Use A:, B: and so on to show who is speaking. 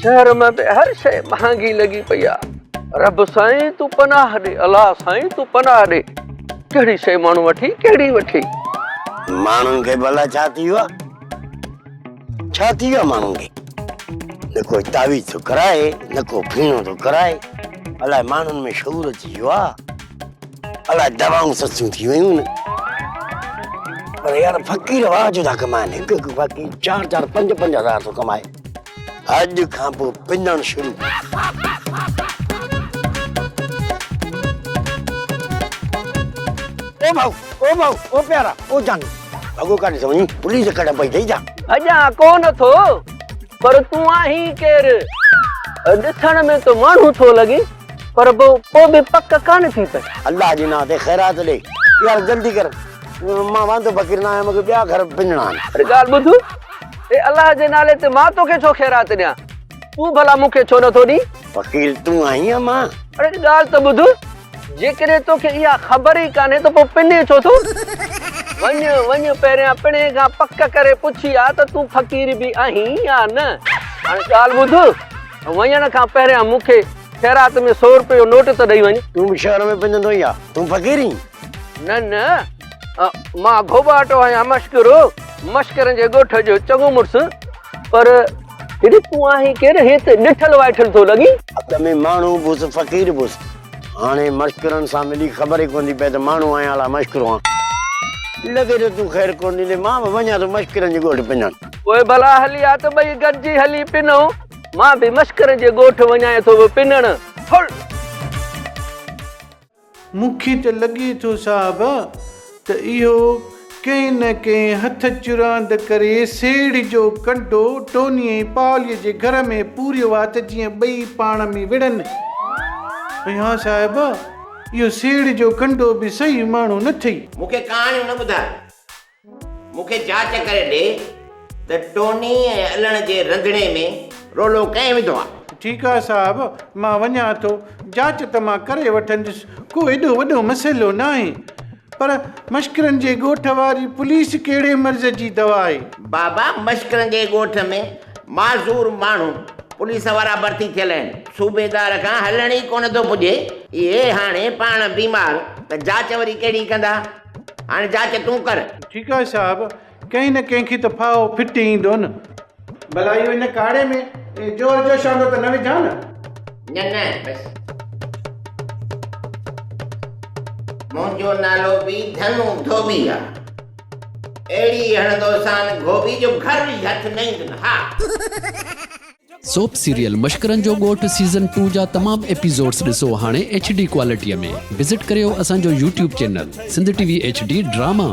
A: शहर में बि हर शइ महांगी लगी पई आहे। रब साईं तूं पनाह ॾे, अलाह साईं तूं पनाह ॾे। कहिड़ी शइ माण्हू वठी कहिड़ी वठी।
B: माण्हुनि खे भला छा थी वियो आहे? छा थी वियो आहे माण्हुनि खे? न को तावीज़ थो कराए, न को फीणो थो कराए। अलाए माण्हुनि में शऊर अची वियो आहे। अलाए दवाऊं सस्तियूं थी वियूं आहिनि। पर यार फ़क़ीर वाह था कमाइनि। हिकु हिकु फ़क़ीर 4-4, 5-5 हज़ार थो कमाए। अॼु खां पोइ पिनणु शुरू। ओ भाऊ, ओ प्यारा, ओ जान भगो काढी थो वञी, पुलिस कढ पई थई जा।
A: अॼा कोन थो, पर तूं आहीं केरु? ॾिसण में तो माण्हू थो लॻी, पर पोइ बि पक कान थी पई।
B: अल्लाह जे नाम ते ख़ैरात ॾे यार, जल्दी कर। मां वांदो फ़क़ीर न आहियां, मूंखे ॿिया घर पिनणा आहिनि।
A: अरे ॻाल्हि ॿुध, ए अल्लाह जे नाले ते मां तोखे छो ख़ैरात ॾियां? तूं भला मूंखे छो नथो ॾीं?
B: फ़क़ीर तूं आहीं या मां?
A: अरे ॻाल्हि त ॿुध, जेकॾहिं तोखे इहा ख़बर ई कान्हे त पोइ पिने छो थो? वञ पहिरियां पिणे खां पक करे पुछी आ त तूं फ़क़ीर बि आहीं या न। हाणे ॻाल्हि ॿुध, वञण खां पहिरियां मूंखे ख़ैरात में 100 रुपए जो नोट त ॾेई वञ।
B: तूं बि शहर में पिनंदो ई आहे? तूं फ़क़ीर ई?
A: न मां घोबाटो आहियां, मश्करनि जे ॻोठ जो चङो मुड़ुसु। पर हेॾे तूं आहीं केरु? हे त ॾिठल वाइठल थो लॻी।
B: अॻ में माण्हू बुसि फ़क़ीर बुसि, हाणे मश्करनि सां मिली ख़बर ई कोन थी पए त माण्हू आहियां अला मश्करो आहियां। लॻे थो तूं ख़ैर कोन ॾींदे, मां बि वञा थो मश्करनि जे ॻोठ पिनण।
A: पोइ भला हली आ त ॿई गॾिजी हली पिनो। मां बि मश्करनि जे ॻोठ वञां थो पिनण।
C: मूंखे त लॻे थो साहब त इहो कंहिं न कंहिं हथ चुरांद करे सेठ जो कंडो टोनीअ पालीअ जे घर में पूरियो आहे त जीअं ॿई पाण में विढ़नि। हा साहिब, इहो सेठ जो कंडो बि सही माण्हू न थई।
D: मूंखे कहाणियूं न ॿुधाए, मूंखे जांच करे ॾे त टोनी ऐं अलण जे रंधिणे में रोलो कंहिं विधो आहे।
C: ठीकु आहे साहब, मां वञा थो, जांच त मां करे वठंदुसि, को एॾो वॾो मसइलो न आहे। पर मश्करनि जे ॻोठ वारी पुलिस कहिड़े मर्ज़ जी दवा आहे? बाबा, मश्करनि जे ॻोठ में माज़ूर माण्हू पुलिस वारा भर्ती थियल आहिनि। सूबेदार खां हलण ई कोन थो पुॼे। इहे हाणे पाण बीमार, त जांच वरी कहिड़ी कंदा? हाणे जांच तूं कर। ठीकु आहे साहब, कंहिं न कंहिंखे त फाहो फिट ईंदो न। भला इहो इन काड़े में जोर जो शांदो त न विझां न?
D: न बस। मुंहिंजो नालो बि धनु धोबी आहे। अहिड़ी हणंदोसान गोभी जो घर ई हथ न ईंदुनि। हा।
E: सोप सीरियल मश्करनि जो ॻोठ सीज़न 2 जा तमाम एपिसोड्स ॾिसो हाणे HD क्वालिटीअ में। विज़िट करियो असांजो YouTube channel Sindh TV HD drama.